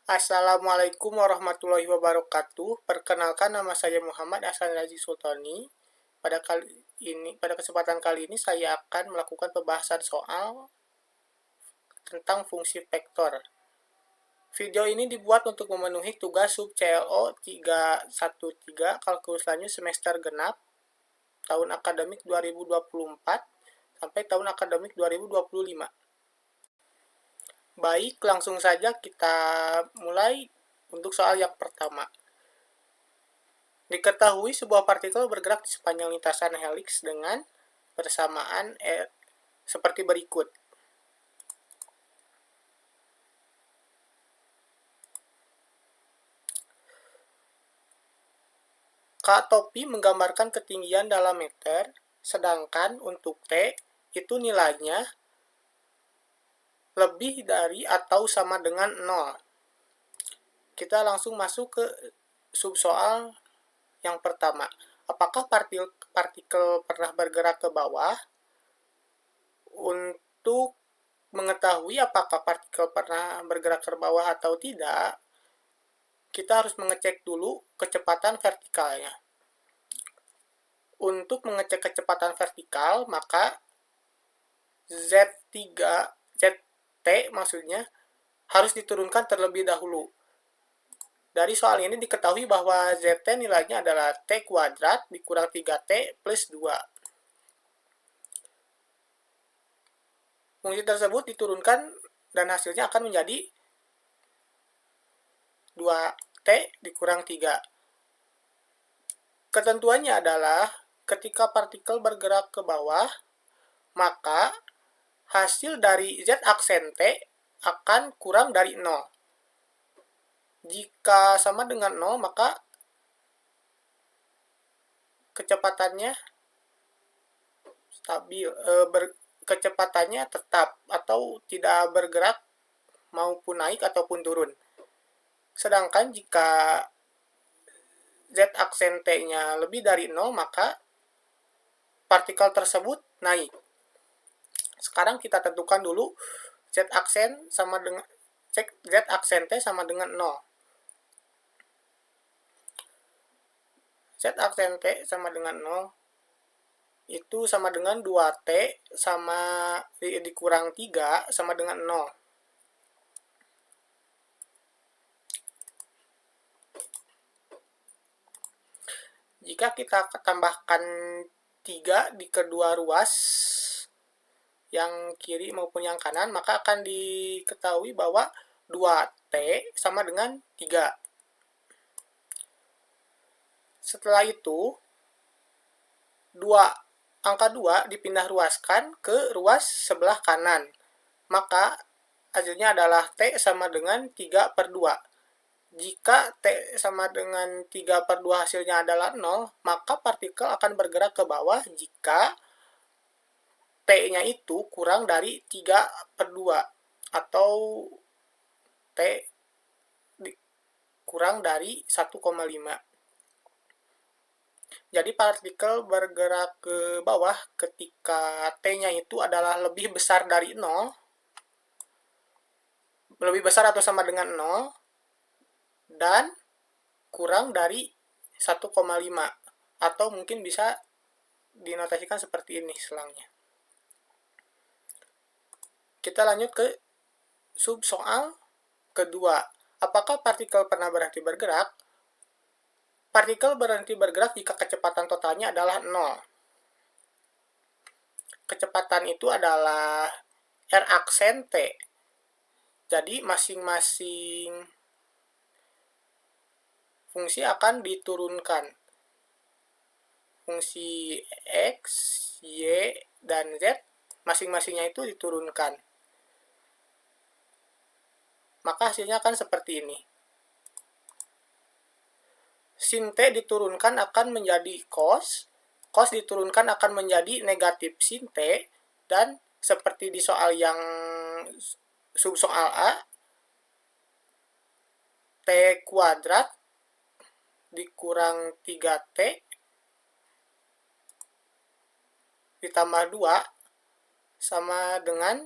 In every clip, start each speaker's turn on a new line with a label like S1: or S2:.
S1: Assalamualaikum warahmatullahi wabarakatuh. Perkenalkan, nama saya Muhammad Hasan Razi Sultoni. Pada kesempatan kali ini saya akan melakukan pembahasan soal tentang fungsi vektor. Video ini dibuat untuk memenuhi tugas sub CLO 313 kalkulus lanjut semester genap tahun akademik 2024 sampai tahun akademik 2025. Baik, langsung saja kita mulai untuk soal yang pertama. Diketahui sebuah partikel bergerak di sepanjang lintasan heliks dengan persamaan seperti berikut. K topi menggambarkan ketinggian dalam meter, sedangkan untuk T itu nilainya lebih dari atau sama dengan 0. Kita langsung masuk ke subsoal yang pertama. Apakah partikel pernah bergerak ke bawah? Untuk mengetahui apakah partikel pernah bergerak ke bawah atau tidak, kita harus mengecek dulu kecepatan vertikalnya. Untuk mengecek kecepatan vertikal, maka ZT maksudnya harus diturunkan terlebih dahulu. Dari soal ini diketahui bahwa ZT nilainya adalah T kuadrat dikurang 3T plus 2. Fungsi tersebut diturunkan dan hasilnya akan menjadi 2T dikurang 3. Ketentuannya adalah ketika partikel bergerak ke bawah, maka hasil dari Z aksen T akan kurang dari 0. Jika sama dengan 0, maka kecepatannya stabil, kecepatannya tetap atau tidak bergerak maupun naik ataupun turun. Sedangkan jika Z aksen T-nya lebih dari 0, maka partikel tersebut naik. Sekarang kita tentukan dulu Z aksen T sama dengan 0. Z aksen T sama dengan 0 itu sama dengan 2T sama dikurang 3 sama dengan 0. Jika kita tambahkan 3 di kedua ruas, yang kiri maupun yang kanan, maka akan diketahui bahwa 2T sama dengan 3. Setelah itu, angka 2 dipindah ruaskan ke ruas sebelah kanan. Maka hasilnya adalah T sama dengan 3 per 2. Jika T sama dengan 3 per 2 hasilnya adalah 0, maka partikel akan bergerak ke bawah jika T-nya itu kurang dari 3 per 2 atau T kurang dari 1,5. Jadi partikel bergerak ke bawah ketika T-nya itu adalah lebih besar dari 0, lebih besar atau sama dengan 0, dan kurang dari 1,5, atau mungkin bisa dinotasikan seperti ini selangnya. Kita lanjut ke sub soal kedua. Apakah partikel pernah berhenti bergerak? Partikel berhenti bergerak jika kecepatan totalnya adalah 0. Kecepatan itu adalah R aksen T. Jadi masing-masing fungsi akan diturunkan. Fungsi X, Y, dan Z masing-masingnya itu diturunkan. Maka hasilnya akan seperti ini. Sin T diturunkan akan menjadi cos. Cos diturunkan akan menjadi negatif sin T. Dan seperti di soal yang subsoal A, T kuadrat dikurang 3T ditambah 2 sama dengan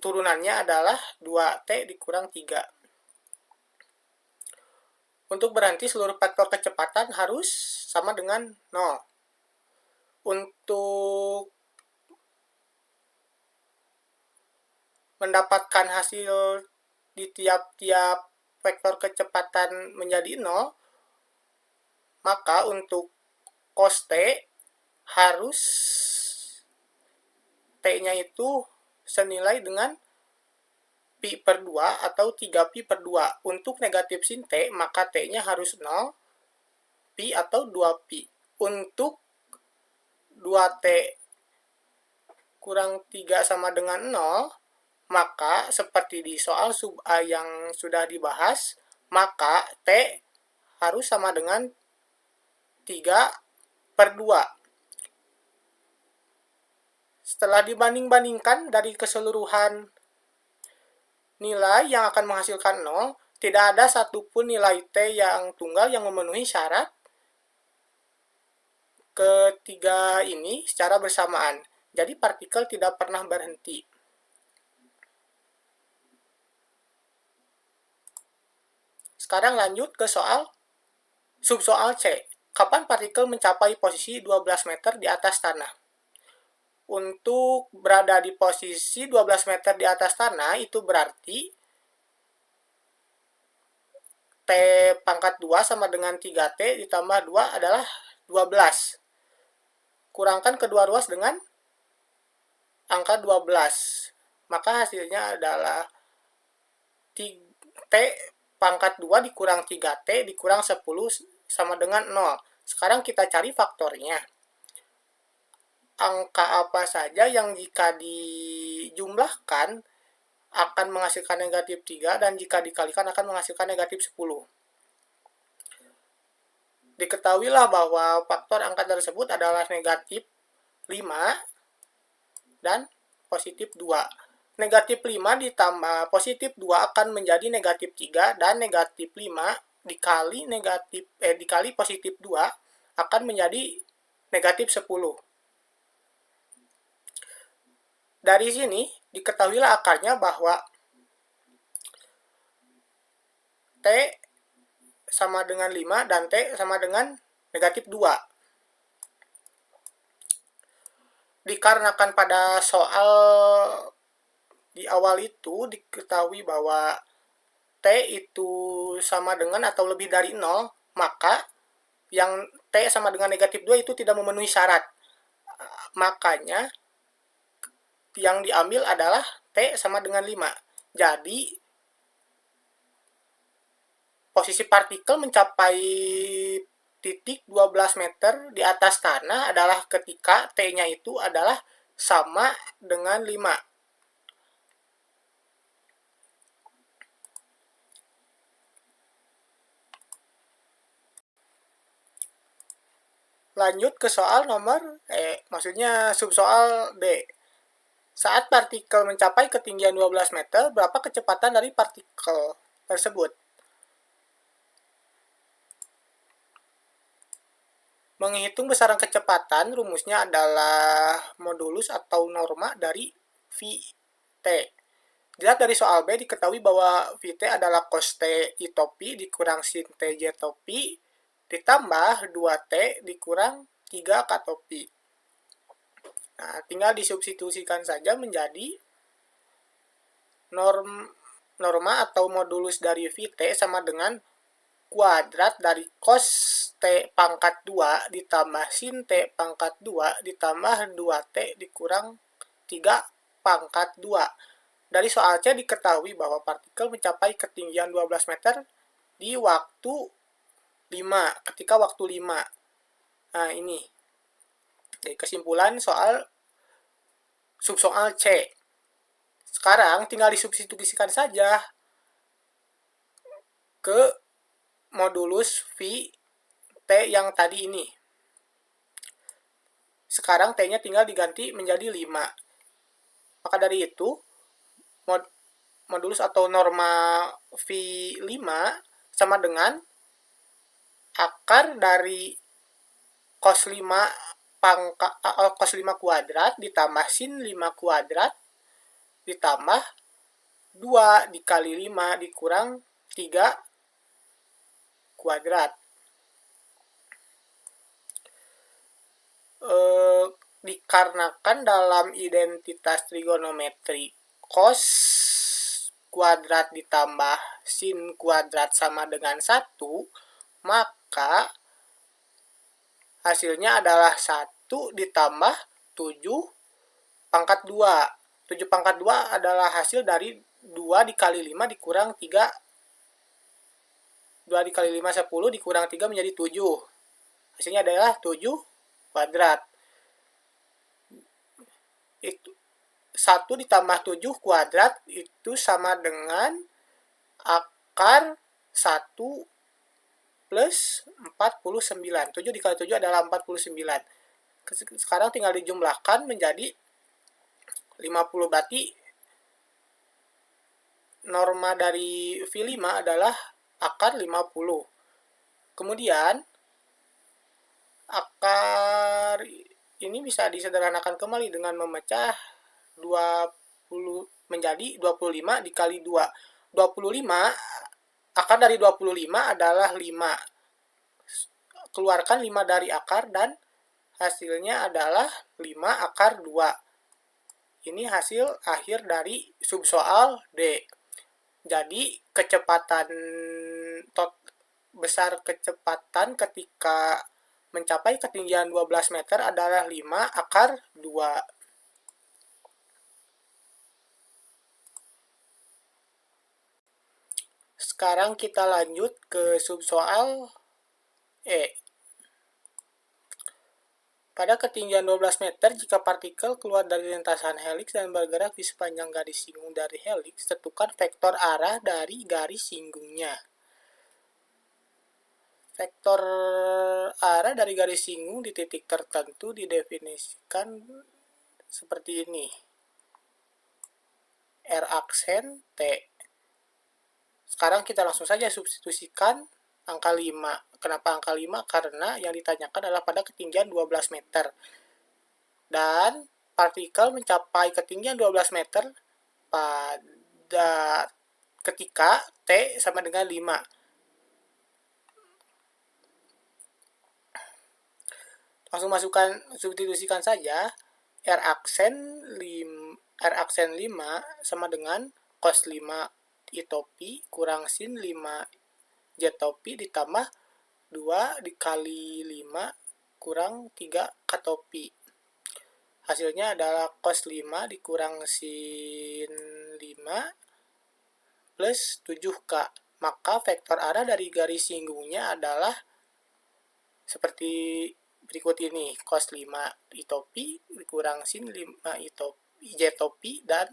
S1: turunannya adalah 2T dikurang 3. Untuk berhenti, seluruh faktor kecepatan harus sama dengan 0. Untuk mendapatkan hasil di tiap-tiap vektor kecepatan menjadi 0, maka untuk cos T harus T-nya itu senilai dengan pi per 2 atau 3pi per 2. Untuk negatif sin T, maka T-nya harus 0, pi atau 2pi. Untuk 2T kurang 3 sama dengan 0, maka seperti di soal sub A yang sudah dibahas, maka T harus sama dengan 3 per 2. Setelah dibanding-bandingkan dari keseluruhan nilai yang akan menghasilkan 0, tidak ada satupun nilai T yang tunggal yang memenuhi syarat ketiga ini secara bersamaan. Jadi partikel tidak pernah berhenti. Sekarang lanjut ke subsoal C. Kapan partikel mencapai posisi 12 meter di atas tanah? Untuk berada di posisi 12 meter di atas tanah, itu berarti T pangkat 2 sama dengan 3T ditambah 2 adalah 12. Kurangkan kedua ruas dengan angka 12. Maka hasilnya adalah T pangkat 2 dikurang 3T dikurang 10 sama dengan 0. Sekarang kita cari faktornya. Angka apa saja yang jika dijumlahkan akan menghasilkan negatif 3 dan jika dikalikan akan menghasilkan negatif 10. Diketahuilah bahwa faktor angka tersebut adalah negatif 5 dan positif 2. Negatif 5 ditambah positif 2 akan menjadi negatif 3 dan negatif 5 dikali positif 2 akan menjadi negatif 10. Dari sini diketahuilah akarnya bahwa T sama dengan 5 dan T sama dengan negatif 2. Dikarenakan pada soal di awal itu diketahui bahwa T itu sama dengan atau lebih dari 0, maka yang T sama dengan negatif 2 itu tidak memenuhi syarat. Makanya yang diambil adalah T sama dengan 5. Jadi posisi partikel mencapai titik 12 meter di atas tanah adalah ketika T-nya itu adalah sama dengan 5. Lanjut ke soal maksudnya subsoal D. Saat partikel mencapai ketinggian 12 meter, berapa kecepatan dari partikel tersebut? Menghitung besaran kecepatan, rumusnya adalah modulus atau norma dari Vt. Dilihat dari soal B, diketahui bahwa Vt adalah cos T I topi dikurang sin T J topi ditambah 2T dikurang 3 K topi. Nah, tinggal disubstitusikan saja menjadi norma atau modulus dari Vt sama dengan kuadrat dari cos T pangkat 2 ditambah sin T pangkat 2 ditambah 2T dikurang 3 pangkat 2. Dari soal C diketahui bahwa partikel mencapai ketinggian 12 meter di waktu 5, ketika waktu 5. Nah, ini. Jadi kesimpulan soal subsoal C. Sekarang tinggal disubstitusikan saja ke modulus V T yang tadi ini. Sekarang T-nya tinggal diganti menjadi 5. Maka dari itu, modulus atau norma V5 sama dengan akar dari cos 5 cos 5 kuadrat ditambah sin 5 kuadrat ditambah 2 dikali 5 dikurang 3 kuadrat. Dikarenakan dalam identitas trigonometri cos kuadrat ditambah sin kuadrat sama dengan 1, maka hasilnya adalah 1 ditambah 7 pangkat 2. 7 pangkat 2 adalah hasil dari 2 dikali 5 dikurang 3. 2 dikali 5, 10, dikurang 3 menjadi 7. Hasilnya adalah 7 kuadrat. Itu 1 ditambah 7 kuadrat itu sama dengan akar 1 plus 49. 7 dikali 7 adalah 49. Sekarang tinggal dijumlahkan menjadi 50. Berarti norma dari V5 adalah akar 50. Kemudian akar ini bisa disederhanakan kembali dengan memecah 20 menjadi 25 dikali 2. 25, akar dari 25 adalah 5. Keluarkan 5 dari akar dan hasilnya adalah 5 akar 2. Ini hasil akhir dari subsoal D. Jadi kecepatan besar kecepatan ketika mencapai ketinggian 12 meter adalah 5 akar 2. Sekarang kita lanjut ke subsoal E. Pada ketinggian 12 meter, jika partikel keluar dari lintasan heliks dan bergerak di sepanjang garis singgung dari heliks, tentukan vektor arah dari garis singgungnya. Vektor arah dari garis singgung di titik tertentu didefinisikan seperti ini. R aksen T. Sekarang kita langsung saja substitusikan angka 5. Kenapa angka 5? Karena yang ditanyakan adalah pada ketinggian 12 meter. Dan partikel mencapai ketinggian 12 meter pada ketika T sama dengan 5. Langsung masukkan, substitusikan saja. R aksen 5 sama dengan cos 5 I topi kurang sin 5 J topi ditambah 2 dikali 5 kurang 3 K topi. Hasilnya adalah cos 5 dikurang sin 5 plus 7K. Maka vektor arah dari garis singgungnya adalah seperti berikut ini. Cos 5 I topi dikurang sin 5 J topi dan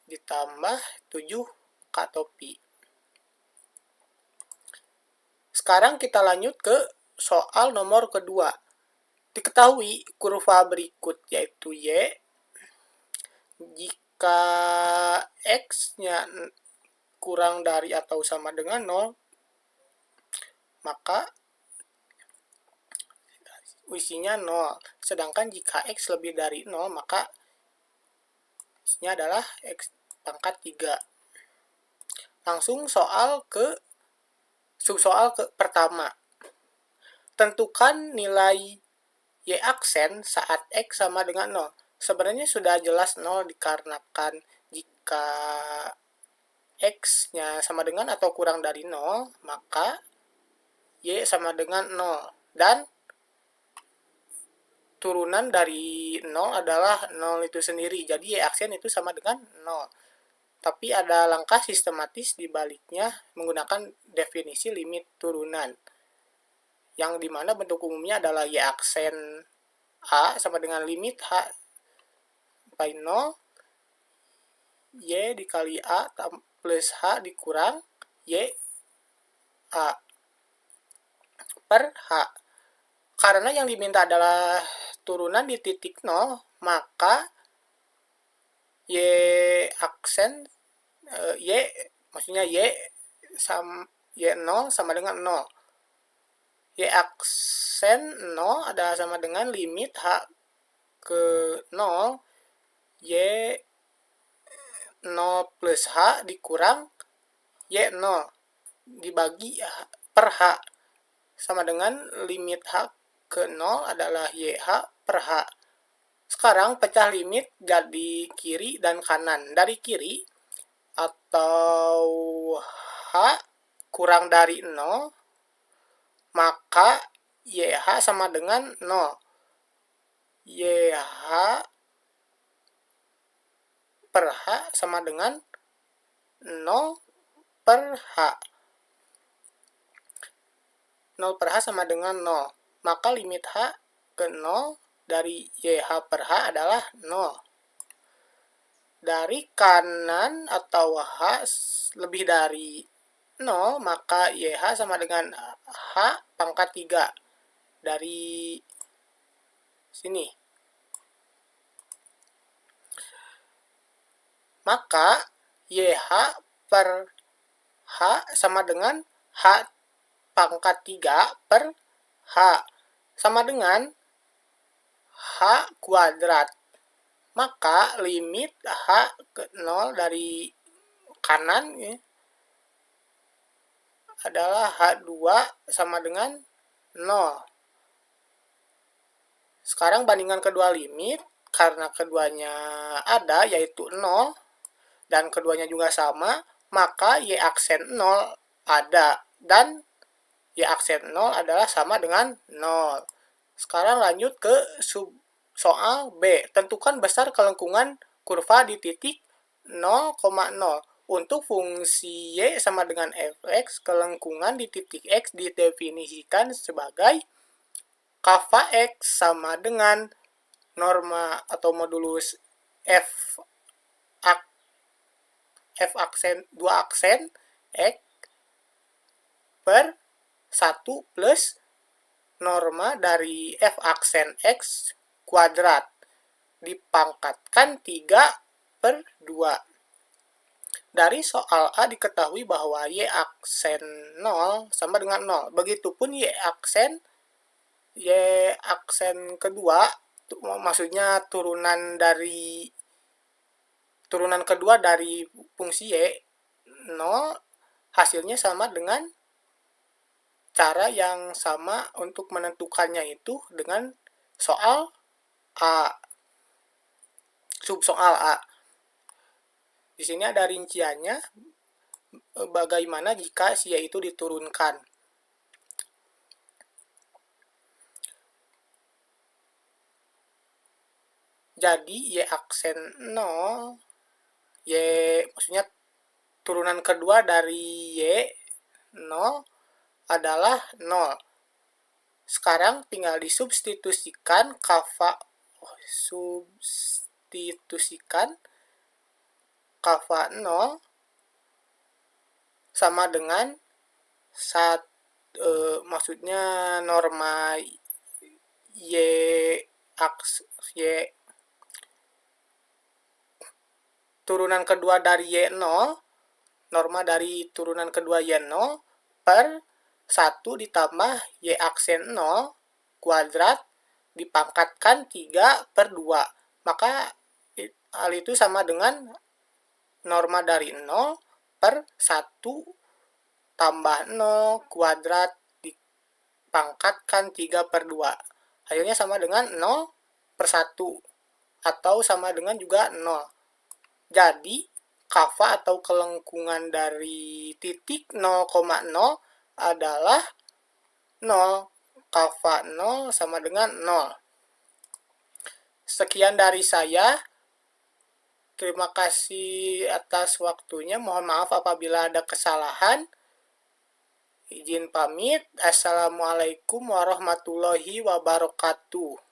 S1: ditambah 7 K topi. Sekarang kita lanjut ke soal nomor kedua. Diketahui kurva berikut yaitu Y. Jika X-nya kurang dari atau sama dengan 0, maka isinya 0. Sedangkan jika X lebih dari 0, maka isinya adalah X pangkat 3. Langsung subsoal pertama. Tentukan nilai Y aksen saat X sama dengan 0. Sebenarnya sudah jelas 0 dikarenakan jika X-nya sama dengan atau kurang dari 0, maka Y sama dengan 0. Dan turunan dari 0 adalah 0 itu sendiri. Jadi Y aksen itu sama dengan 0. Tapi ada langkah sistematis di baliknya menggunakan definisi limit turunan. Yang dimana bentuk umumnya adalah Y aksen A sama dengan limit H sampai 0. Y dikali A plus H dikurang Y A per H. Karena yang diminta adalah turunan di titik 0, maka Y aksen maksudnya Y0 sama dengan 0. Y aksen 0 adalah sama dengan limit H ke 0 Y 0 plus H dikurang Y0 dibagi per H sama dengan limit H ke 0 adalah YH per H. Sekarang pecah limit jadi kiri dan kanan. Dari kiri atau H kurang dari 0, maka YH sama dengan 0. YH per H sama dengan 0 per H. 0 per H sama dengan 0. Maka limit H ke 0 dari YH per H adalah 0. Dari kanan atau H lebih dari 0, maka YH sama dengan H pangkat 3. Dari sini. Maka YH per H sama dengan H pangkat 3 per H sama dengan H kuadrat. Maka limit H ke 0 dari kanan adalah H2 sama dengan 0. Sekarang bandingkan kedua limit, karena keduanya ada yaitu 0 dan keduanya juga sama, maka Y aksen 0 ada dan Y aksen 0 adalah sama dengan 0. Sekarang lanjut ke soal B. Tentukan besar kelengkungan kurva di titik 0,0. Untuk fungsi Y sama dengan fx, kelengkungan di titik X didefinisikan sebagai kava X sama dengan norma atau modulus F aksen 2 aksen X per 1 plus norma dari F aksen X kuadrat dipangkatkan 3 per 2. Dari soal A diketahui bahwa Y aksen 0 sama dengan 0. Begitupun Y aksen kedua, maksudnya turunan kedua dari fungsi Y 0, hasilnya sama dengan cara yang sama untuk menentukannya itu dengan soal A. Subsoal A. Di sini ada rinciannya bagaimana jika si Y itu diturunkan. Jadi Y aksen 0, maksudnya turunan kedua dari Y 0 adalah 0. Sekarang tinggal disubstitusikan kava 0 sama dengan maksudnya norma Y turunan kedua dari Y0, norma dari turunan kedua Y0 per 1 ditambah Y aksen 0 kuadrat dipangkatkan 3 per 2. Maka hal itu sama dengan norma dari 0 per 1 tambah 0 kuadrat dipangkatkan 3 per 2. Hasilnya sama dengan 0 per 1 atau sama dengan juga 0. Jadi kava atau kelengkungan dari titik 0,0 adalah 0. Kava 0 sama dengan 0. Sekian dari saya. Terima kasih atas waktunya. Mohon maaf apabila ada kesalahan. Izin pamit. Assalamualaikum warahmatullahi wabarakatuh.